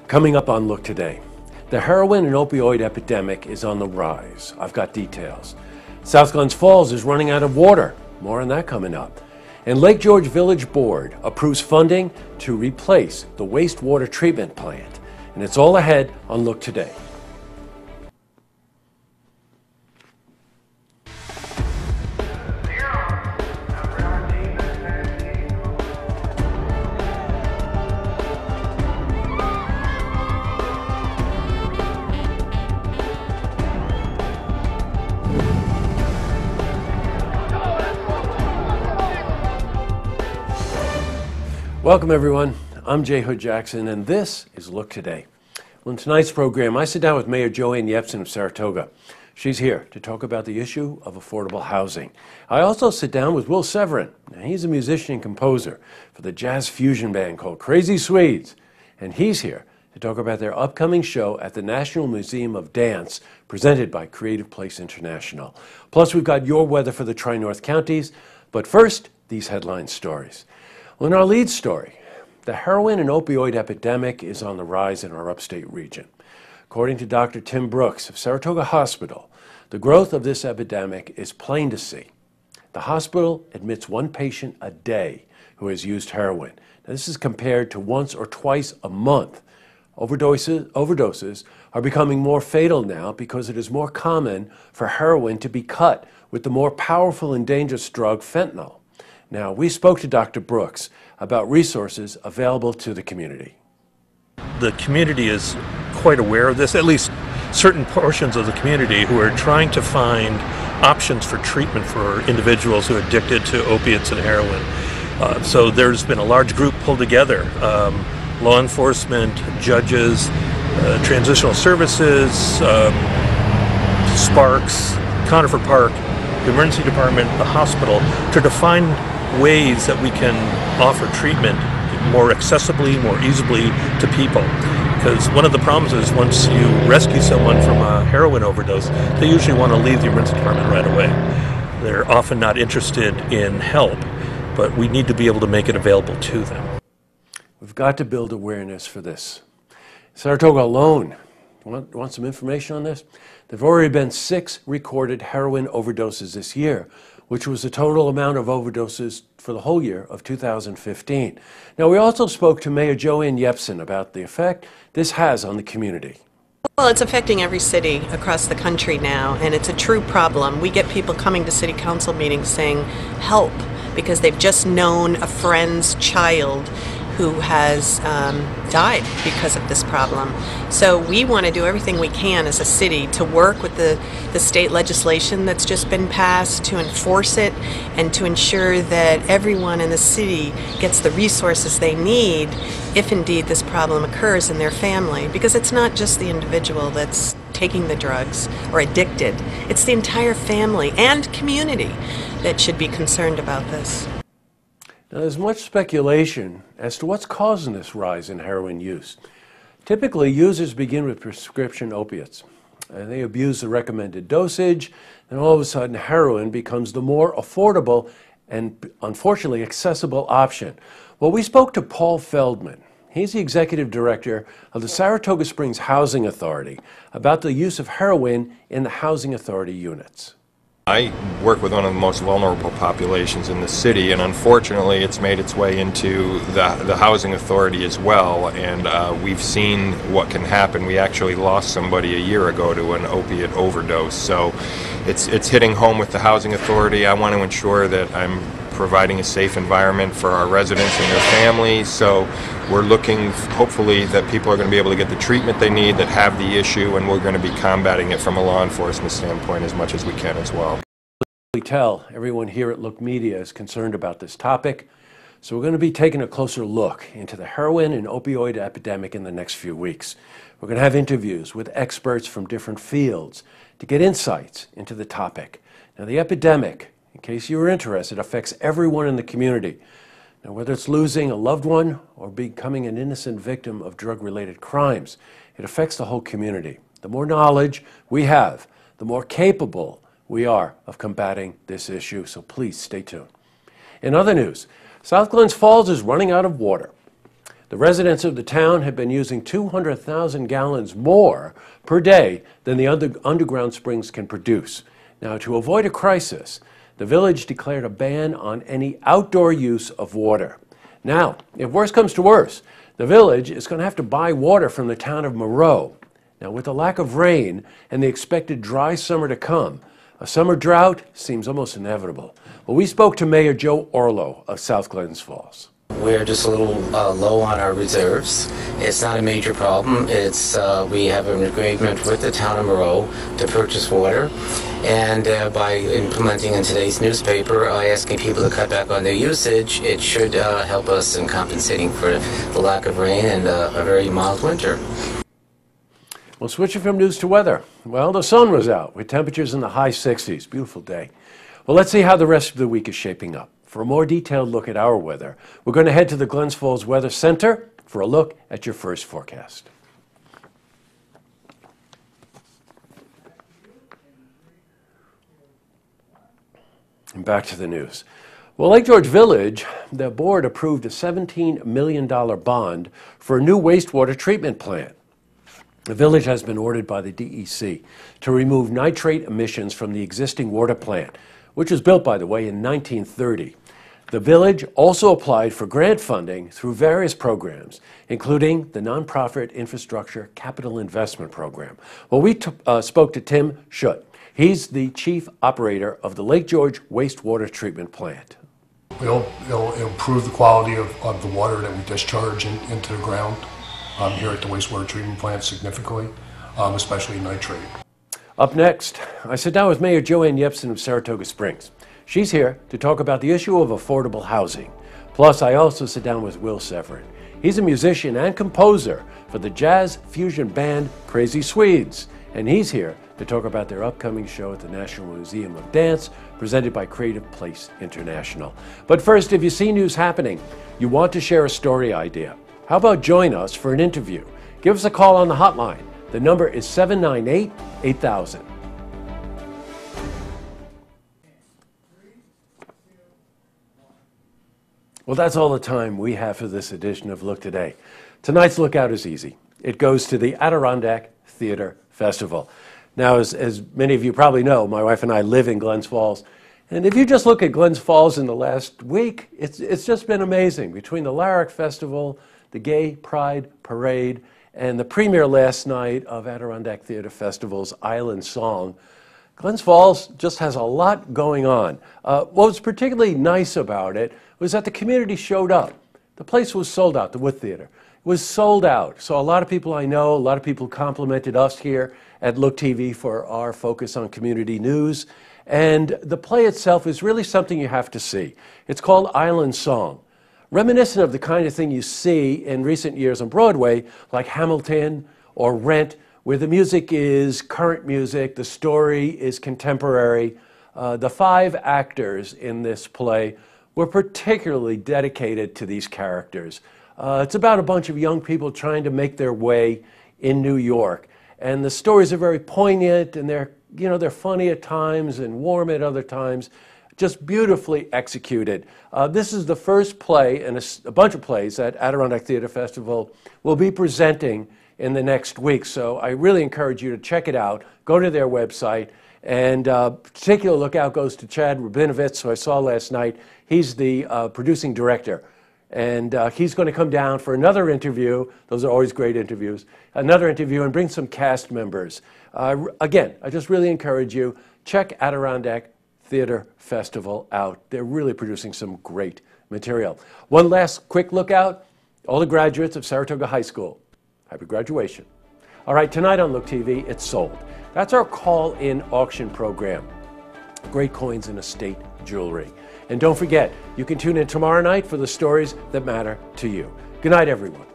Coming up on Look Today, the heroin and opioid epidemic is on the rise. I've got details. South Glens Falls is running out of water. More on that coming up. And Lake George Village Board approves funding to replace the wastewater treatment plant. And it's all ahead on Look Today. Welcome everyone, I'm Jay Hood Jackson and this is Look Today. Well, in tonight's program I sit down with Mayor Joanne Yepsen of Saratoga. She's here to talk about the issue of affordable housing. I also sit down with Will Severin. Now, he's a musician and composer for the jazz fusion band called Crazy Swedes. And he's here to talk about their upcoming show at the National Museum of Dance presented by Creative Place International. Plus we've got your weather for the Tri-North counties, but first these headline stories. Well, in our lead story, the heroin and opioid epidemic is on the rise in our upstate region. According to Dr. Tim Brooks of Saratoga Hospital, the growth of this epidemic is plain to see. The hospital admits one patient a day who has used heroin. Now, this is compared to once or twice a month. Overdoses are becoming more fatal now because it is more common for heroin to be cut with the more powerful and dangerous drug fentanyl. Now, we spoke to Dr. Brooks about resources available to the community. The community is quite aware of this, at least certain portions of the community who are trying to find options for treatment for individuals who are addicted to opiates and heroin. So there's been a large group pulled together, law enforcement, judges, transitional services, Sparks, Conifer Park, the emergency department, the hospital, to define ways that we can offer treatment more accessibly, more easily to people. Because one of the problems is once you rescue someone from a heroin overdose, they usually want to leave the emergency department right away. They're often not interested in help, but we need to be able to make it available to them. We've got to build awareness for this. Saratoga alone, want some information on this? There have already been 6 recorded heroin overdoses this year, which was the total amount of overdoses for the whole year of 2015. Now, we also spoke to Mayor Joanne Yepsen about the effect this has on the community. Well, it's affecting every city across the country now, and it's a true problem. We get people coming to city council meetings saying, help, because they've just known a friend's child who has died because of this problem. So we want to do everything we can as a city to work with the state legislation that's just been passed, to enforce it, and to ensure that everyone in the city gets the resources they need if indeed this problem occurs in their family. Because it's not just the individual that's taking the drugs or addicted, it's the entire family and community that should be concerned about this. Now, there's much speculation as to what's causing this rise in heroin use. Typically, users begin with prescription opiates, and they abuse the recommended dosage, and all of a sudden heroin becomes the more affordable and unfortunately accessible option. Well, we spoke to Paul Feldman. He's the executive director of the Saratoga Springs Housing Authority about the use of heroin in the Housing Authority units. I work with one of the most vulnerable populations in the city, and unfortunately it's made its way into the housing authority as well, and we've seen what can happen. We actually lost somebody a year ago to an opiate overdose, so it's hitting home with the housing authority. I want to ensure that I'm providing a safe environment for our residents and their families, so we're looking hopefully that people are going to be able to get the treatment they need that have the issue, and we're going to be combating it from a law enforcement standpoint as much as we can as well. We tell everyone here at Look Media is concerned about this topic, so we're going to be taking a closer look into the heroin and opioid epidemic in the next few weeks. We're going to have interviews with experts from different fields to get insights into the topic. Now, the epidemic, in case you were interested, affects everyone in the community. Now, whether it's losing a loved one or becoming an innocent victim of drug-related crimes, it affects the whole community. The more knowledge we have, the more capable we are of combating this issue, so please stay tuned. In other news, South Glens Falls is running out of water. The residents of the town have been using 200,000 gallons more per day than the underground springs can produce. Now, to avoid a crisis, the village declared a ban on any outdoor use of water. Now, if worse comes to worse, the village is going to have to buy water from the town of Moreau. Now, with the lack of rain and the expected dry summer to come, a summer drought seems almost inevitable. Well, we spoke to Mayor Joe Orlo of South Glens Falls. We're just a little low on our reserves. It's not a major problem. We have an agreement with the town of Moreau to purchase water, and by implementing in today's newspaper, asking people to cut back on their usage, it should help us in compensating for the lack of rain and a very mild winter. Well, switching from news to weather. Well, the sun was out with temperatures in the high 60s. Beautiful day. Well, let's see how the rest of the week is shaping up. For a more detailed look at our weather, we're going to head to the Glens Falls Weather Center for a look at your first forecast. And back to the news. Well, Lake George Village, the board approved a $17 million bond for a new wastewater treatment plant. The village has been ordered by the DEC to remove nitrate emissions from the existing water plant, which was built, by the way, in 1930. The village also applied for grant funding through various programs, including the Nonprofit Infrastructure Capital Investment Program. Well, we spoke to Tim Schutt. He's the chief operator of the Lake George Wastewater Treatment Plant. It'll improve the quality of the water that we discharge into the ground here at the wastewater treatment plant significantly, especially nitrate. Up next, I sit down with Mayor Joanne Yepsen of Saratoga Springs. She's here to talk about the issue of affordable housing. Plus, I also sit down with Will Severin. He's a musician and composer for the jazz fusion band Crazy Swedes, and he's here to talk about their upcoming show at the National Museum of Dance, presented by Creative Place International. But first, if you see news happening, you want to share a story idea, how about join us for an interview? Give us a call on the hotline. The number is 798-8000. Well, that's all the time we have for this edition of Look Today. Tonight's lookout is easy. It goes to the Adirondack Theater Festival. Now, as many of you probably know, my wife and I live in Glens Falls. And if you just look at Glens Falls in the last week, it's just been amazing. Between the Lyric Festival, the Gay Pride Parade, and the premiere last night of Adirondack Theater Festival's Island Song, Glens Falls just has a lot going on. What was particularly nice about it was that the community showed up. The place was sold out, the Wood Theater. It was sold out. So a lot of people I know, a lot of people complimented us here at Look TV for our focus on community news. And the play itself is really something you have to see. It's called Island Song. Reminiscent of the kind of thing you see in recent years on Broadway, like Hamilton or Rent, where the music is current music, the story is contemporary. The 5 actors in this play were particularly dedicated to these characters. It's about a bunch of young people trying to make their way in New York. And the stories are very poignant, and they're funny at times and warm at other times. Just beautifully executed. This is the first play in a bunch of plays that Adirondack Theater Festival will be presenting in the next week. So I really encourage you to check it out. Go to their website. And particular lookout goes to Chad Rabinovitz, who I saw last night. He's the producing director. And he's going to come down for another interview. Those are always great interviews. Another interview and bring some cast members. Again, I just really encourage you, check Adirondack Theater Festival out. They're really producing some great material. One last quick lookout. All the graduates of Saratoga High School, happy graduation. All right, tonight on Look TV, it's sold. That's our call-in auction program. Great coins and estate jewelry. And don't forget, you can tune in tomorrow night for the stories that matter to you. Good night, everyone.